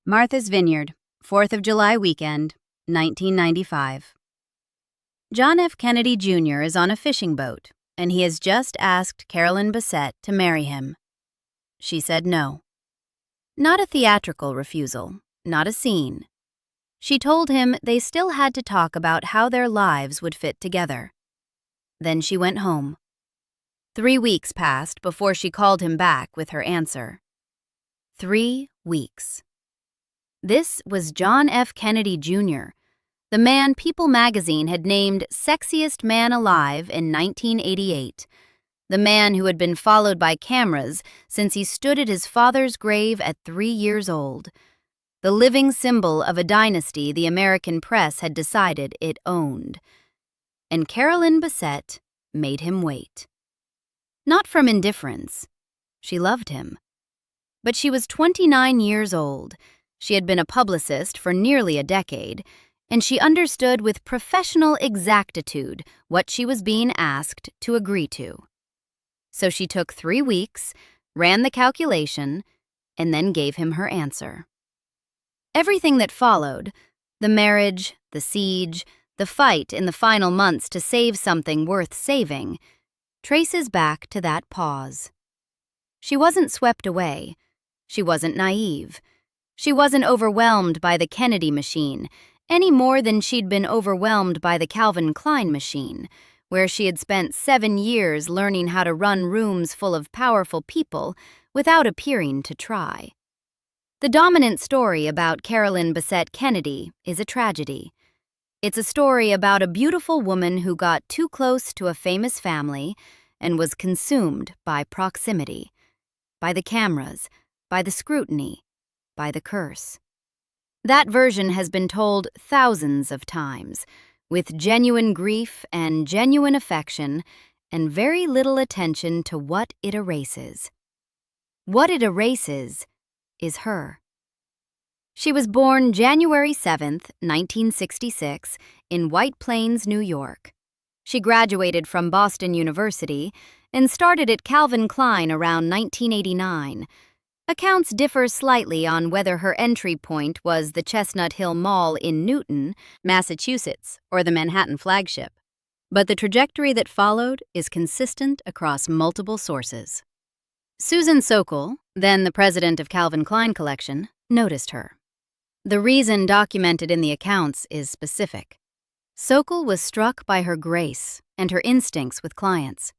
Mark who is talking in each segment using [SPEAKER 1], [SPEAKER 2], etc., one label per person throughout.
[SPEAKER 1] Martha's Vineyard, 4th of July weekend, 1995. John F. Kennedy Jr. is on a fishing boat, and he has just asked Carolyn Bessette to marry him. She said no. Not a theatrical refusal, not a scene. She told him they still had to talk about how their lives would fit together. Then she went home. 3 weeks passed before she called him back with her answer. 3 weeks. This was John F. Kennedy Jr., the man People magazine had named Sexiest Man Alive in 1988, the man who had been followed by cameras since he stood at his father's grave at 3 years old, the living symbol of a dynasty the American press had decided it owned. And Carolyn Bessette made him wait. Not from indifference. She loved him. But she was 29 years old. She had been a publicist for nearly a decade, and she understood with professional exactitude what she was being asked to agree to. So she took 3 weeks, ran the calculation, and then gave him her answer. Everything that followed, the marriage, the siege, the fight in the final months to save something worth saving, traces back to that pause. She wasn't swept away. She wasn't naive. She wasn't overwhelmed by the Kennedy machine, any more than she'd been overwhelmed by the Calvin Klein machine, where she had spent 7 years learning how to run rooms full of powerful people without appearing to try. The dominant story about Carolyn Bessette Kennedy is a tragedy. It's a story about a beautiful woman who got too close to a famous family and was consumed by proximity, by the cameras, by the scrutiny, by the curse. That version has been told thousands of times, with genuine grief and genuine affection and very little attention to what it erases. What it erases is her. She was born January 7th, 1966, in White Plains, New York. She graduated from Boston University and started at Calvin Klein around 1989. Accounts differ slightly on whether her entry point was the Chestnut Hill Mall in Newton, Massachusetts, or the Manhattan flagship. But the trajectory that followed is consistent across multiple sources. Susan Sokol, then the president of Calvin Klein Collection, noticed her. The reason documented in the accounts is specific. Sokol was struck by her grace and her instincts with clients.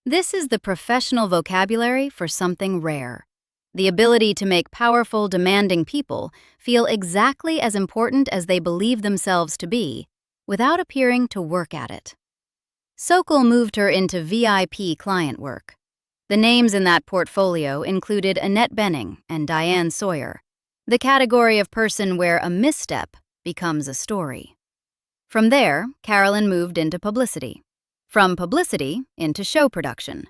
[SPEAKER 1] This is the professional vocabulary for something rare. The ability to make powerful, demanding people feel exactly as important as they believe themselves to be, without appearing to work at it. Sokol moved her into VIP client work. The names in that portfolio included Annette Bening and Diane Sawyer, the category of person where a misstep becomes a story. From there, Carolyn moved into publicity. From publicity into show production.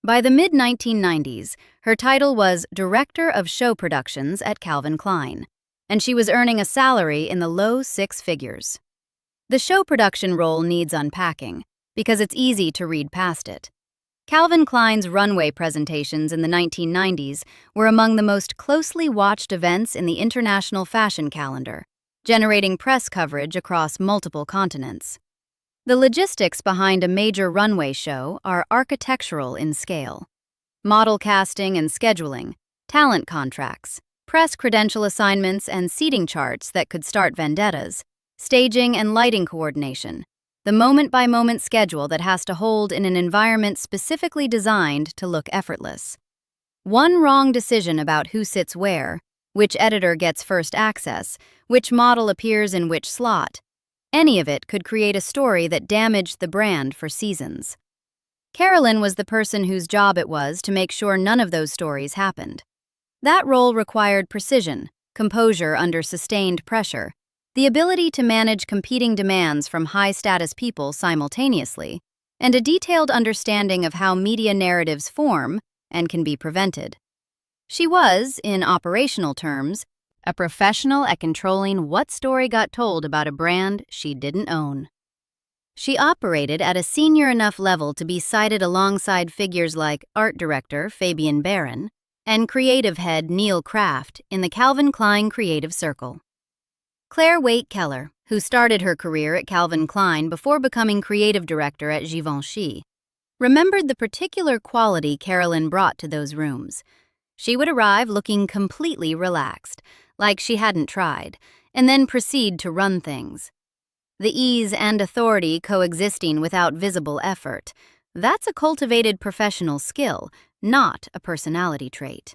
[SPEAKER 1] By the mid-1990s, her title was Director of Show Productions at Calvin Klein, and she was earning a salary in the low 6 figures. The show production role needs unpacking, because it's easy to read past it. Calvin Klein's runway presentations in the 1990s were among the most closely watched events in the international fashion calendar, generating press coverage across multiple continents. The logistics behind a major runway show are architectural in scale. Model casting and scheduling, talent contracts, press credential assignments and seating charts that could start vendettas, staging and lighting coordination, the moment-by-moment schedule that has to hold in an environment specifically designed to look effortless. One wrong decision about who sits where, which editor gets first access, which model appears in which slot, any of it could create a story that damaged the brand for seasons. Carolyn was the person whose job it was to make sure none of those stories happened. That role required precision, composure under sustained pressure, the ability to manage competing demands from high-status people simultaneously, and a detailed understanding of how media narratives form and can be prevented. She was, in operational terms, a professional at controlling what story got told about a brand she didn't own. She operated at a senior enough level to be cited alongside figures like art director Fabian Baron and creative head Neil Kraft in the Calvin Klein Creative Circle. Claire Waite Keller, who started her career at Calvin Klein before becoming creative director at Givenchy, remembered the particular quality Carolyn brought to those rooms. She would arrive looking completely relaxed, like she hadn't tried, and then proceed to run things. The ease and authority coexisting without visible effort, that's a cultivated professional skill, not a personality trait.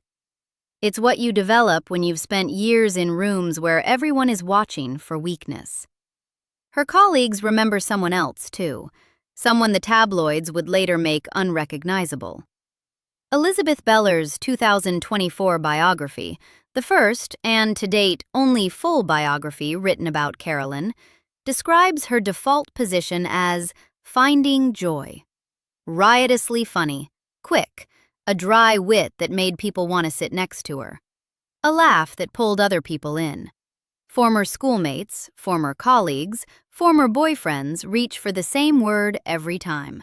[SPEAKER 1] It's what you develop when you've spent years in rooms where everyone is watching for weakness. Her colleagues remember someone else, too, someone the tabloids would later make unrecognizable. Elizabeth Beller's 2024 biography, the first and to date only full biography written about Carolyn, describes her default position as finding joy. Riotously funny, quick, a dry wit that made people want to sit next to her. A laugh that pulled other people in. Former schoolmates, former colleagues, former boyfriends reach for the same word every time.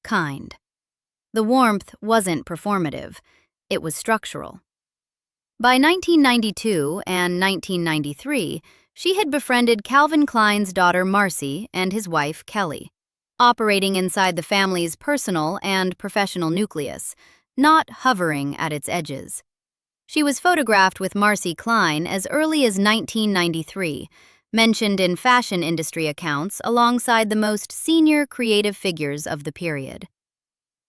[SPEAKER 1] Kind. The warmth wasn't performative, it was structural. By 1992 and 1993, she had befriended Calvin Klein's daughter Marcy and his wife Kelly, operating inside the family's personal and professional nucleus, not hovering at its edges. She was photographed with Marcy Klein as early as 1993, mentioned in fashion industry accounts alongside the most senior creative figures of the period.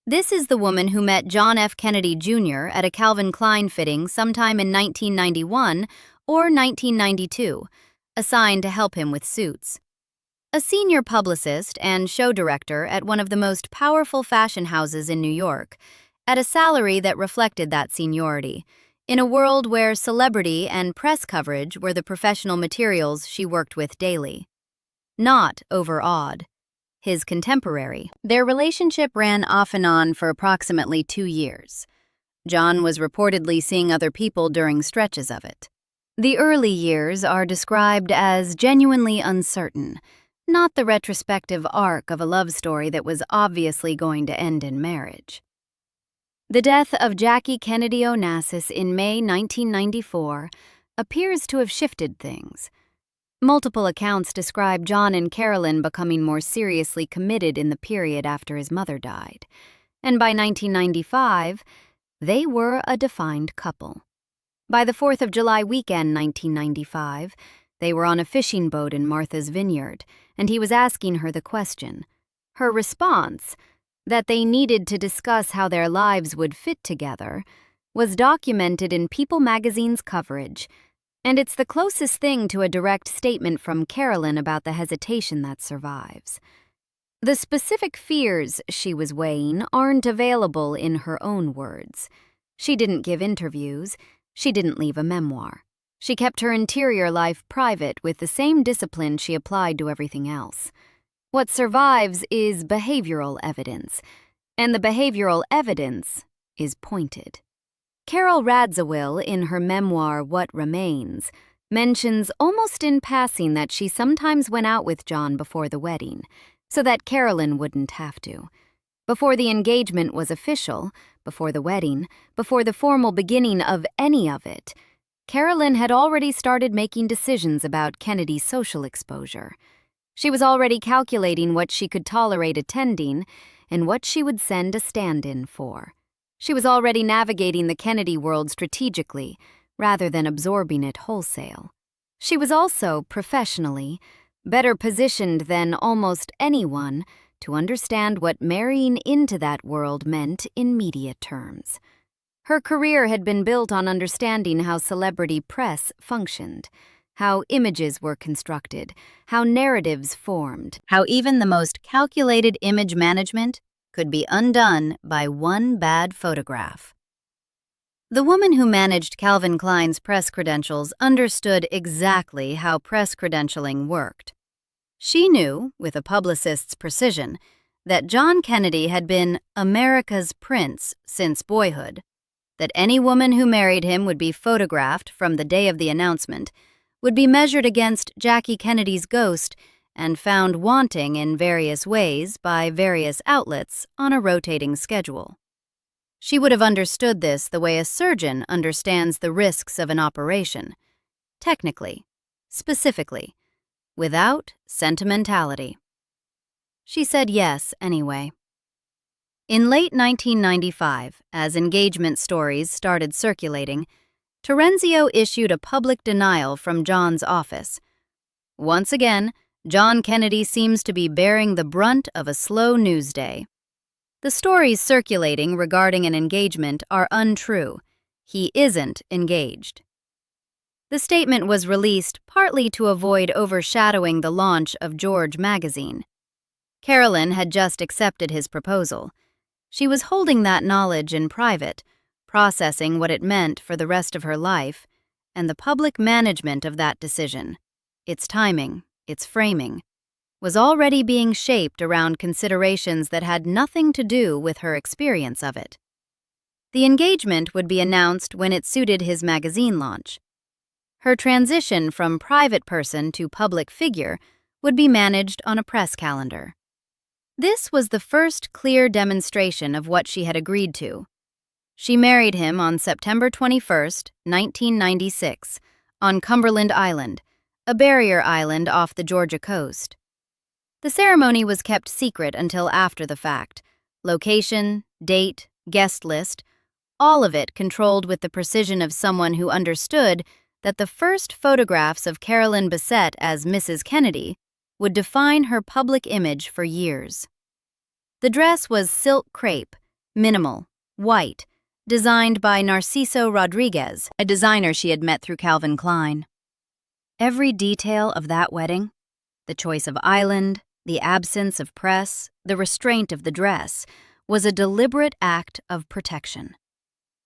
[SPEAKER 1] This is the woman who met John F. Kennedy Jr. at a Calvin Klein fitting sometime in 1991 or 1992, assigned to help him with suits. A senior publicist and show director at one of the most powerful fashion houses in New York, at a salary that reflected that seniority, in a world where celebrity and press coverage were the professional materials she worked with daily. Not overawed. His contemporary. Their relationship ran off and on for approximately 2 years. John was reportedly seeing other people during stretches of it. The early years are described as genuinely uncertain, not the retrospective arc of a love story that was obviously going to end in marriage. The death of Jackie Kennedy Onassis in May 1994 appears to have shifted things. Multiple accounts describe John and Carolyn becoming more seriously committed in the period after his mother died, and by 1995, they were a defined couple. By the 4th of July weekend 1995, they were on a fishing boat in Martha's Vineyard, and he was asking her the question. Her response, that they needed to discuss how their lives would fit together, was documented in People magazine's coverage, and it's the closest thing to a direct statement from Carolyn about the hesitation that survives. The specific fears she was weighing aren't available in her own words. She didn't give interviews, she didn't leave a memoir. She kept her interior life private with the same discipline she applied to everything else. What survives is behavioral evidence, and the behavioral evidence is pointed. Carol Radziwill, in her memoir What Remains, mentions almost in passing that she sometimes went out with John before the wedding, so that Carolyn wouldn't have to. Before the engagement was official, before the wedding, before the formal beginning of any of it, Carolyn had already started making decisions about Kennedy's social exposure. She was already calculating what she could tolerate attending and what she would send a stand-in for. She was already navigating the Kennedy world strategically, rather than absorbing it wholesale. She was also, professionally, better positioned than almost anyone to understand what marrying into that world meant in media terms. Her career had been built on understanding how celebrity press functioned, how images were constructed, how narratives formed, how even the most calculated image management could be undone by one bad photograph. The woman who managed Calvin Klein's press credentials understood exactly how press credentialing worked. She knew, with a publicist's precision, that John Kennedy had been America's prince since boyhood, that any woman who married him would be photographed from the day of the announcement, would be measured against Jackie Kennedy's ghost and found wanting in various ways by various outlets on a rotating schedule. She would have understood this the way a surgeon understands the risks of an operation. Technically, specifically, without sentimentality. She said yes anyway. In late 1995, as engagement stories started circulating, Terenzio issued a public denial from John's office. Once again, John Kennedy seems to be bearing the brunt of a slow news day. The stories circulating regarding an engagement are untrue. He isn't engaged. The statement was released partly to avoid overshadowing the launch of George magazine. Carolyn had just accepted his proposal. She was holding that knowledge in private, processing what it meant for the rest of her life, and the public management of that decision, its timing, its framing, was already being shaped around considerations that had nothing to do with her experience of it. The engagement would be announced when it suited his magazine launch. Her transition from private person to public figure would be managed on a press calendar. This was the first clear demonstration of what she had agreed to. She married him on September 21, 1996, on Cumberland Island, a barrier island off the Georgia coast. The ceremony was kept secret until after the fact. Location, date, guest list, all of it controlled with the precision of someone who understood that the first photographs of Carolyn Bessette as Mrs. Kennedy would define her public image for years. The dress was silk crepe, minimal, white, designed by Narciso Rodriguez, a designer she had met through Calvin Klein. Every detail of that wedding, the choice of island, the absence of press, the restraint of the dress, was a deliberate act of protection.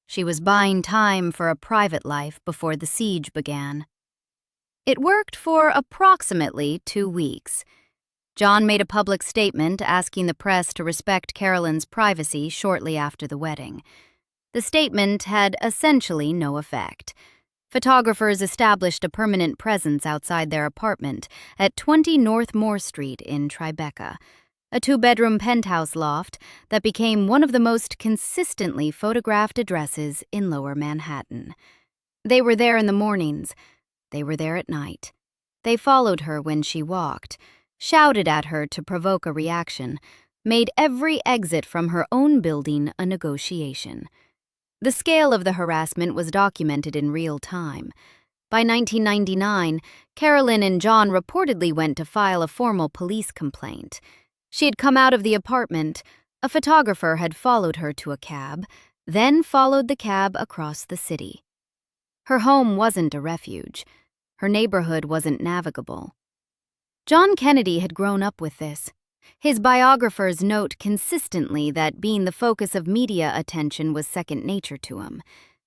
[SPEAKER 1] She was buying time for a private life before the siege began. It worked for approximately 2 weeks. John made a public statement asking the press to respect Carolyn's privacy shortly after the wedding. The statement had essentially no effect. Photographers established a permanent presence outside their apartment at 20 North Moore Street in Tribeca, a 2-bedroom penthouse loft that became one of the most consistently photographed addresses in Lower Manhattan. They were there in the mornings. They were there at night. They followed her when she walked, shouted at her to provoke a reaction, made every exit from her own building a negotiation. The scale of the harassment was documented in real time. By 1999, Carolyn and John reportedly went to file a formal police complaint. She had come out of the apartment. A photographer had followed her to a cab, then followed the cab across the city. Her home wasn't a refuge. Her neighborhood wasn't navigable. John Kennedy had grown up with this. His biographers note consistently that being the focus of media attention was second nature to him.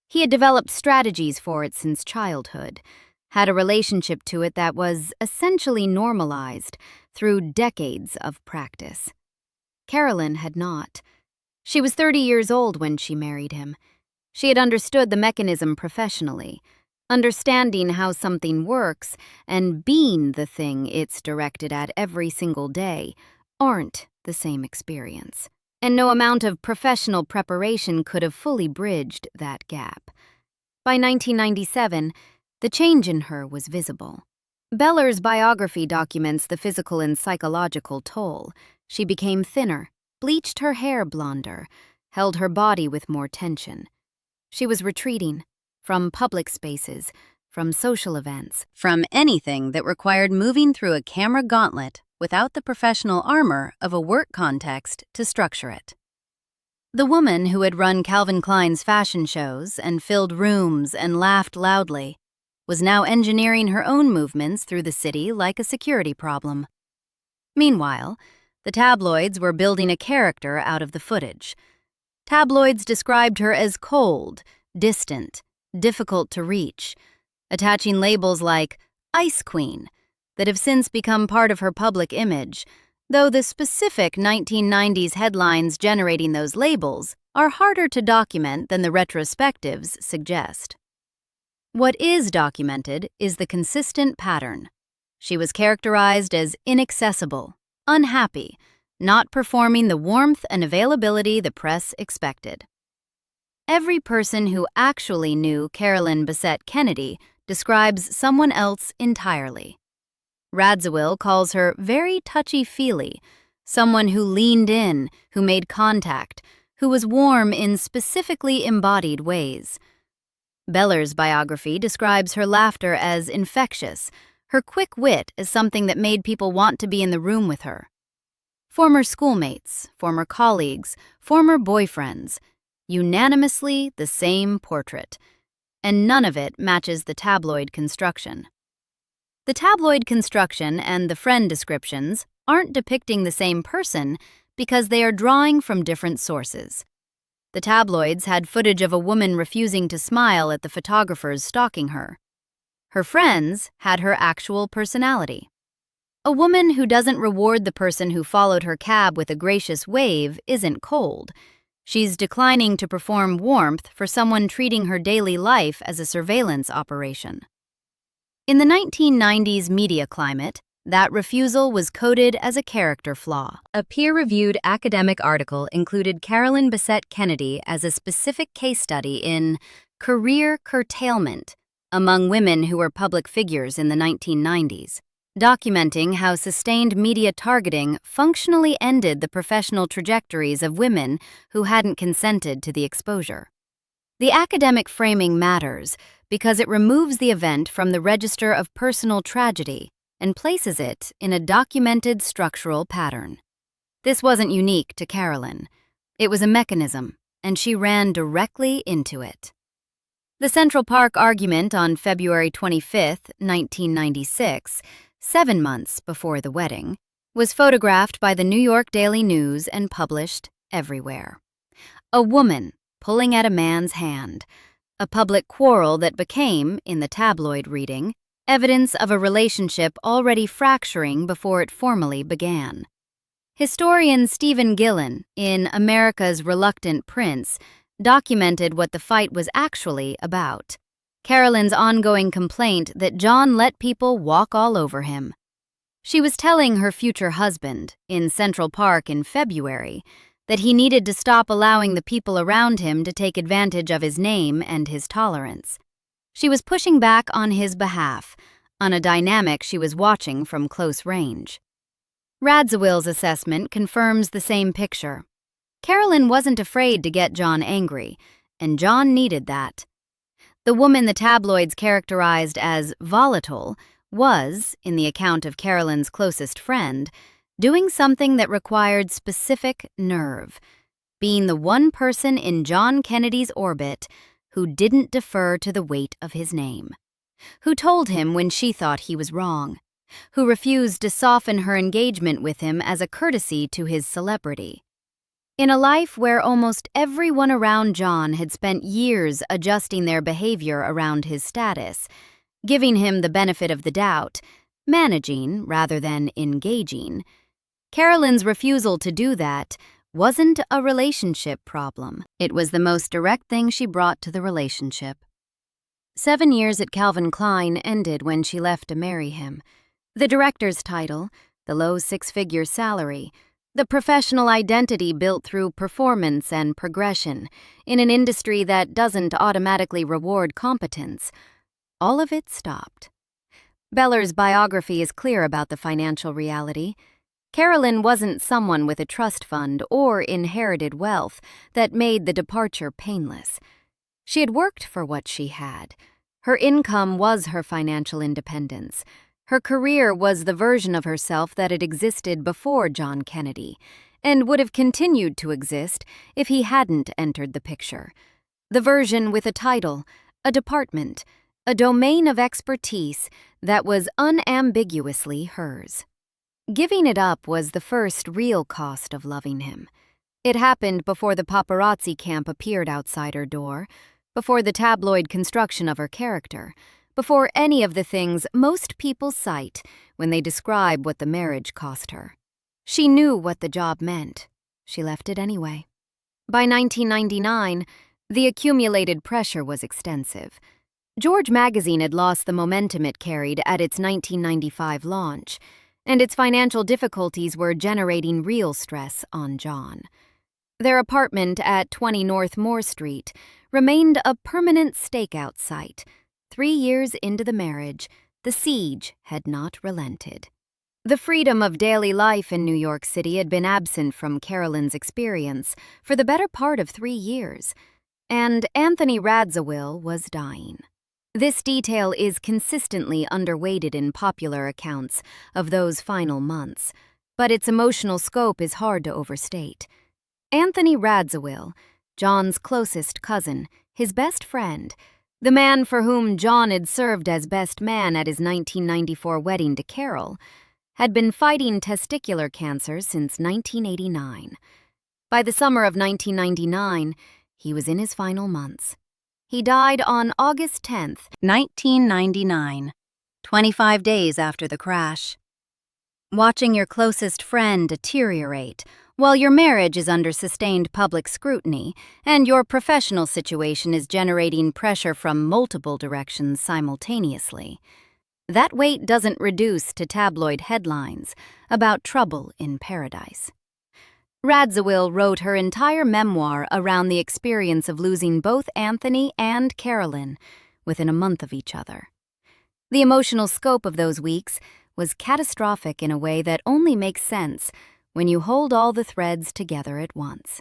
[SPEAKER 1] He had developed strategies for it since childhood, had a relationship to it that was essentially normalized through decades of practice. Carolyn had not. She was 30 years old when she married him. She had understood the mechanism professionally, understanding how something works and being the thing it's directed at every single day aren't the same experience, and no amount of professional preparation could have fully bridged that gap. By 1997, the change in her was visible. Beller's biography documents the physical and psychological toll. She became thinner, bleached her hair blonder, held her body with more tension. She was retreating from public spaces, from social events, from anything that required moving through a camera gauntlet without the professional armor of a work context to structure it. The woman who had run Calvin Klein's fashion shows and filled rooms and laughed loudly was now engineering her own movements through the city like a security problem. Meanwhile, the tabloids were building a character out of the footage. Tabloids described her as cold, distant, difficult to reach, attaching labels like Ice Queen that have since become part of her public image, though the specific 1990s headlines generating those labels are harder to document than the retrospectives suggest. What is documented is the consistent pattern. She was characterized as inaccessible, unhappy, not performing the warmth and availability the press expected. Every person who actually knew Carolyn Bessette Kennedy describes someone else entirely. Radziwill calls her very touchy-feely, someone who leaned in, who made contact, who was warm in specifically embodied ways. Beller's biography describes her laughter as infectious, her quick wit as something that made people want to be in the room with her. Former schoolmates, former colleagues, former boyfriends, unanimously the same portrait, and none of it matches the tabloid construction. The tabloid construction and the friend descriptions aren't depicting the same person because they are drawing from different sources. The tabloids had footage of a woman refusing to smile at the photographers stalking her. Her friends had her actual personality. A woman who doesn't reward the person who followed her cab with a gracious wave isn't cold. She's declining to perform warmth for someone treating her daily life as a surveillance operation. In the 1990s media climate, that refusal was coded as a character flaw. A peer-reviewed academic article included Carolyn Bessette Kennedy as a specific case study in career curtailment among women who were public figures in the 1990s, documenting how sustained media targeting functionally ended the professional trajectories of women who hadn't consented to the exposure. The academic framing matters because it removes the event from the register of personal tragedy and places it in a documented structural pattern. This wasn't unique to Carolyn. It was a mechanism, and she ran directly into it. The Central Park argument on February 25, 1996, 7 months before the wedding, was photographed by the New York Daily News and published everywhere. A woman pulling at a man's hand, a public quarrel that became, in the tabloid reading, evidence of a relationship already fracturing before it formally began. Historian Stephen Gillen, in America's Reluctant Prince, documented what the fight was actually about. Carolyn's ongoing complaint that John let people walk all over him. She was telling her future husband, in Central Park in February, that he needed to stop allowing the people around him to take advantage of his name and his tolerance. She was pushing back on his behalf, on a dynamic she was watching from close range. Radziwill's assessment confirms the same picture. Carolyn wasn't afraid to get John angry, and John needed that. The woman the tabloids characterized as volatile was, in the account of Carolyn's closest friend, doing something that required specific nerve, being the one person in John Kennedy's orbit who didn't defer to the weight of his name, who told him when she thought he was wrong, who refused to soften her engagement with him as a courtesy to his celebrity. In a life where almost everyone around John had spent years adjusting their behavior around his status, giving him the benefit of the doubt, managing rather than engaging, Carolyn's refusal to do that wasn't a relationship problem. It was the most direct thing she brought to the relationship. 7 years at Calvin Klein ended when she left to marry him. The director's title, the low 6-figure salary, the professional identity built through performance and progression in an industry that doesn't automatically reward competence, all of it stopped. Beller's biography is clear about the financial reality. Carolyn wasn't someone with a trust fund or inherited wealth that made the departure painless. She had worked for what she had. Her income was her financial independence. Her career was the version of herself that had existed before John Kennedy, and would have continued to exist if he hadn't entered the picture. The version with a title, a department, a domain of expertise that was unambiguously hers. Giving it up was the first real cost of loving him. It happened before the paparazzi camp appeared outside her door, before the tabloid construction of her character, before any of the things most people cite when they describe what the marriage cost her. She knew what the job meant. She left it anyway. By 1999, the accumulated pressure was extensive. George magazine had lost the momentum it carried at its 1995 launch, and its financial difficulties were generating real stress on John. Their apartment at 20 North Moore Street remained a permanent stakeout site. 3 years into the marriage, the siege had not relented. The freedom of daily life in New York City had been absent from Carolyn's experience for the better part of 3 years, and Anthony Radziwill was dying. This detail is consistently underweighted in popular accounts of those final months, but its emotional scope is hard to overstate. Anthony Radziwill, John's closest cousin, his best friend, the man for whom John had served as best man at his 1994 wedding to Carol, had been fighting testicular cancer since 1989. By the summer of 1999, he was in his final months. He died on August 10, 1999, 25 days after the crash. Watching your closest friend deteriorate while your marriage is under sustained public scrutiny and your professional situation is generating pressure from multiple directions simultaneously. That weight doesn't reduce to tabloid headlines about trouble in paradise. Radziwill wrote her entire memoir around the experience of losing both Anthony and Carolyn within a month of each other. The emotional scope of those weeks was catastrophic in a way that only makes sense when you hold all the threads together at once.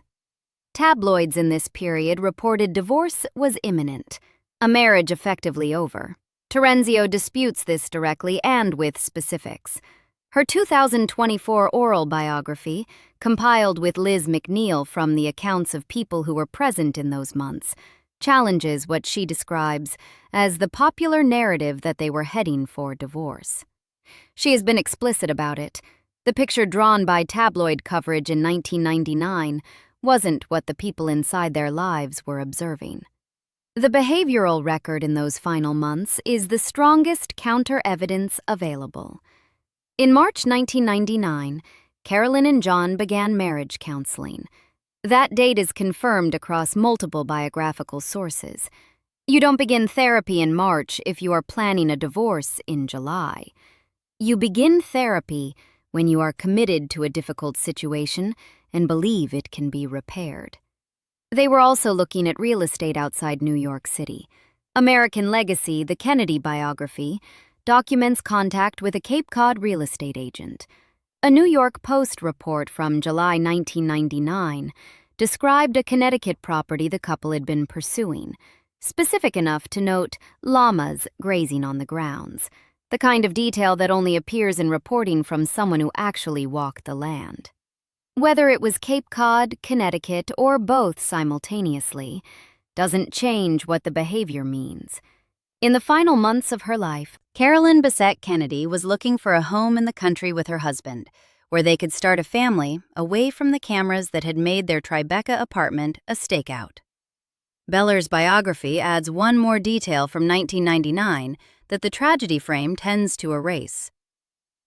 [SPEAKER 1] Tabloids in this period reported divorce was imminent, a marriage effectively over. Terenzio disputes this directly and with specifics. Her 2024 oral biography, compiled with Liz McNeil from the accounts of people who were present in those months, challenges what she describes as the popular narrative that they were heading for divorce. She has been explicit about it. The picture drawn by tabloid coverage in 1999 wasn't what the people inside their lives were observing. The behavioral record in those final months is the strongest counter-evidence available. In March 1999, Carolyn and John began marriage counseling. That date is confirmed across multiple biographical sources. You don't begin therapy in March if you are planning a divorce in July. You begin therapy when you are committed to a difficult situation and believe it can be repaired. They were also looking at real estate outside New York City. American Legacy, the Kennedy biography, documents contact with a Cape Cod real estate agent. A New York Post report from July 1999 described a Connecticut property the couple had been pursuing, specific enough to note llamas grazing on the grounds, the kind of detail that only appears in reporting from someone who actually walked the land. Whether it was Cape Cod, Connecticut, or both simultaneously, doesn't change what the behavior means. In the final months of her life, Carolyn Bessette Kennedy was looking for a home in the country with her husband, where they could start a family away from the cameras that had made their Tribeca apartment a stakeout. Beller's biography adds one more detail from 1999 that the tragedy frame tends to erase.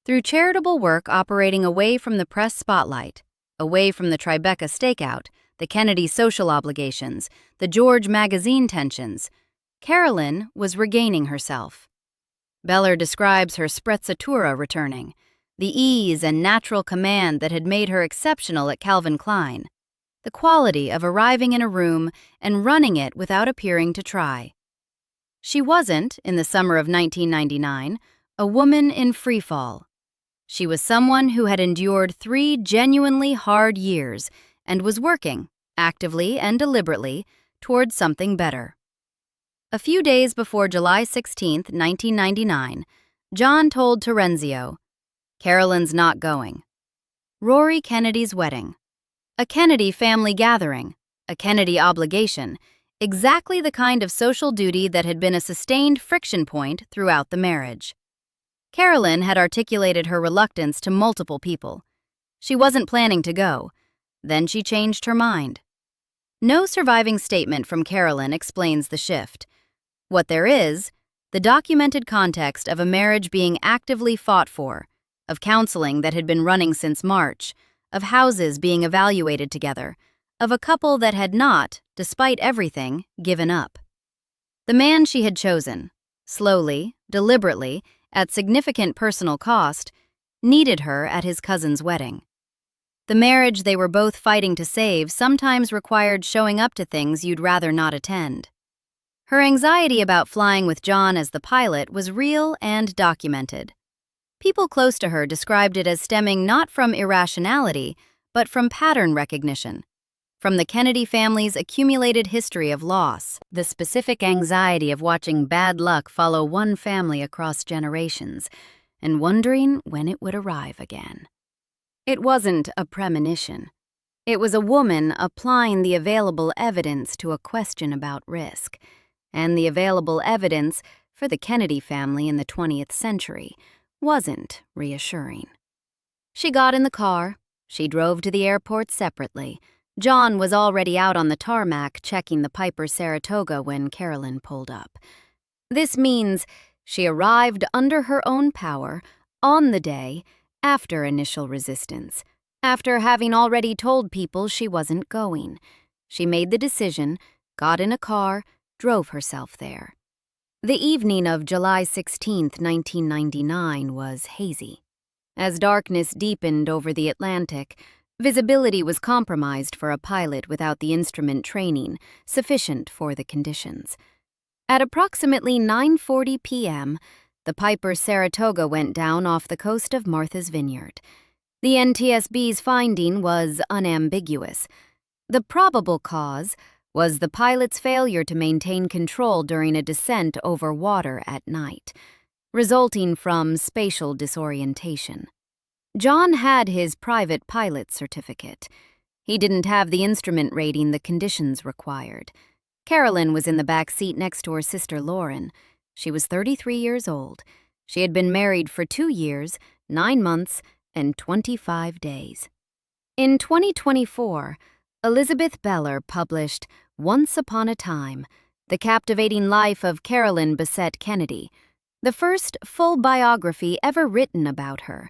[SPEAKER 1] Through charitable work operating away from the press spotlight, away from the Tribeca stakeout, the Kennedy social obligations, the George magazine tensions, Carolyn was regaining herself. Beller describes her sprezzatura returning, the ease and natural command that had made her exceptional at Calvin Klein, the quality of arriving in a room and running it without appearing to try. She wasn't, in the summer of 1999, a woman in freefall. She was someone who had endured 3 genuinely hard years and was working, actively and deliberately, towards something better. A few days before July 16, 1999, John told Terenzio, "Carolyn's not going." Rory Kennedy's wedding. A Kennedy family gathering, a Kennedy obligation, exactly the kind of social duty that had been a sustained friction point throughout the marriage. Carolyn had articulated her reluctance to multiple people. She wasn't planning to go. Then she changed her mind. No surviving statement from Carolyn explains the shift. What there is, the documented context of a marriage being actively fought for, of counseling that had been running since March, of houses being evaluated together, of a couple that had not, despite everything, given up. The man she had chosen, slowly, deliberately, at significant personal cost, needed her at his cousin's wedding. The marriage they were both fighting to save sometimes required showing up to things you'd rather not attend. Her anxiety about flying with John as the pilot was real and documented. People close to her described it as stemming not from irrationality, but from pattern recognition. From the Kennedy family's accumulated history of loss, the specific anxiety of watching bad luck follow one family across generations, and wondering when it would arrive again. It wasn't a premonition. It was a woman applying the available evidence to a question about risk, and the available evidence for the Kennedy family in the 20th century wasn't reassuring. She got in the car. She drove to the airport separately. John was already out on the tarmac checking the Piper Saratoga when Carolyn pulled up. This means she arrived under her own power on the day after initial resistance, after having already told people she wasn't going. She made the decision, got in a car, drove herself there. The evening of July 16, 1999 was hazy. As darkness deepened over the Atlantic, visibility was compromised for a pilot without the instrument training sufficient for the conditions. At approximately 9:40 p.m., the Piper Saratoga went down off the coast of Martha's Vineyard. The NTSB's finding was unambiguous. The probable cause was the pilot's failure to maintain control during a descent over water at night, resulting from spatial disorientation. John had his private pilot certificate. He didn't have the instrument rating the conditions required. Carolyn was in the back seat next to her sister Lauren. She was 33 years old. She had been married for 2 years, 9 months, and 25 days. In 2024, Elizabeth Beller published Once Upon a Time, The Captivating Life of Carolyn Bessette Kennedy, the first full biography ever written about her,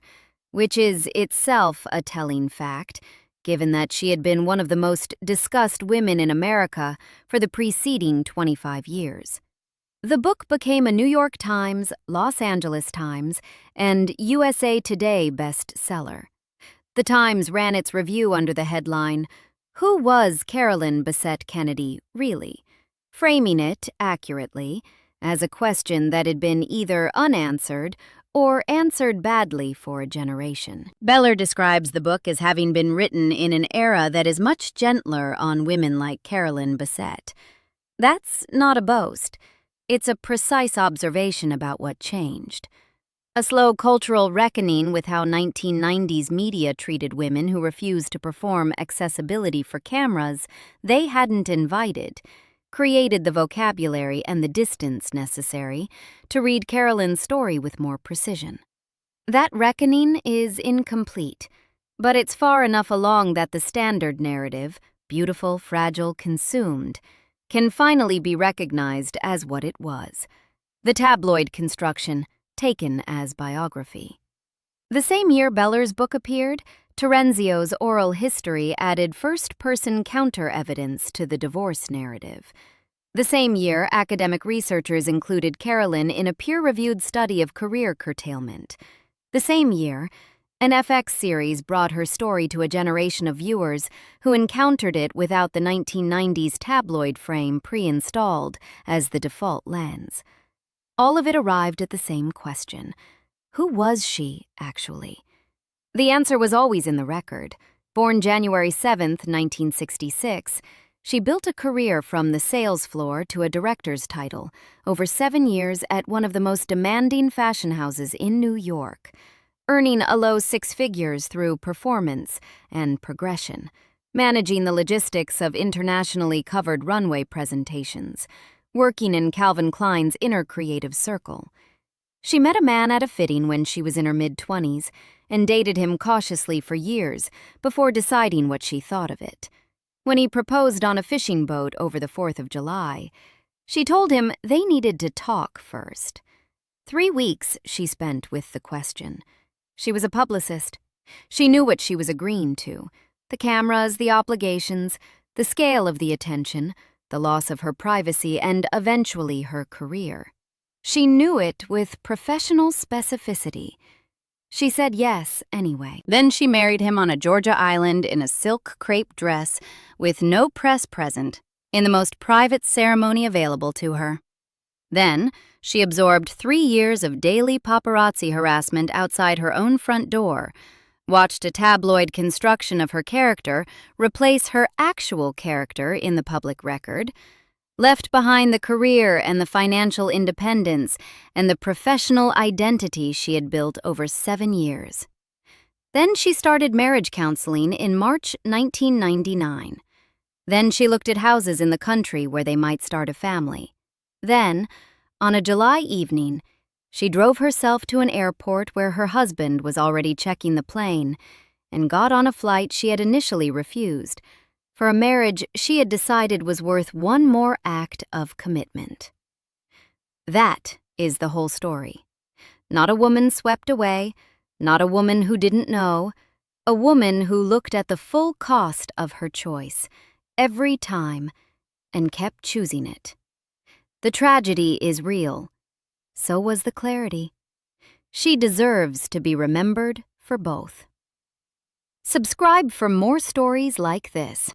[SPEAKER 1] which is itself a telling fact, given that she had been one of the most discussed women in America for the preceding 25 years. The book became a New York Times, Los Angeles Times, and USA Today bestseller. The Times ran its review under the headline, "Who was Carolyn Bessette Kennedy, really?" framing it, accurately, as a question that had been either unanswered or answered badly for a generation. Beller describes the book as having been written in an era that is much gentler on women like Carolyn Bessette. That's not a boast. It's a precise observation about what changed. A slow cultural reckoning with how 1990s media treated women who refused to perform accessibility for cameras they hadn't invited created the vocabulary and the distance necessary to read Carolyn's story with more precision. That reckoning is incomplete, but it's far enough along that the standard narrative, beautiful, fragile, consumed, can finally be recognized as what it was: the tabloid construction, taken as biography. The same year Beller's book appeared, Terenzio's oral history added first-person counter-evidence to the divorce narrative. The same year, academic researchers included Carolyn in a peer-reviewed study of career curtailment. The same year, an FX series brought her story to a generation of viewers who encountered it without the 1990s tabloid frame pre-installed as the default lens. All of it arrived at the same question: who was she, actually? The answer was always in the record. Born January 7, 1966, she built a career from the sales floor to a director's title over 7 years at one of the most demanding fashion houses in New York, earning a low 6 figures through performance and progression, managing the logistics of internationally covered runway presentations, working in Calvin Klein's inner creative circle. She met a man at a fitting when she was in her mid-20s and dated him cautiously for years before deciding what she thought of it. When he proposed on a fishing boat over the 4th of July, she told him they needed to talk first. 3 weeks she spent with the question. She was a publicist. She knew what she was agreeing to: the cameras, the obligations, the scale of the attention, the loss of her privacy, and eventually her career. She knew it with professional specificity. She said yes anyway. Then she married him on a Georgia island in a silk crepe dress with no press present, in the most private ceremony available to her. Then, she absorbed 3 years of daily paparazzi harassment outside her own front door, watched a tabloid construction of her character replace her actual character in the public record, left behind the career and the financial independence and the professional identity she had built over 7 years. Then she started marriage counseling in March 1999. Then she looked at houses in the country where they might start a family. Then, on a July evening, she drove herself to an airport where her husband was already checking the plane and got on a flight she had initially refused, for a marriage she had decided was worth one more act of commitment. That is the whole story. Not a woman swept away, not a woman who didn't know, a woman who looked at the full cost of her choice every time and kept choosing it. The tragedy is real. So was the clarity. She deserves to be remembered for both. Subscribe for more stories like this.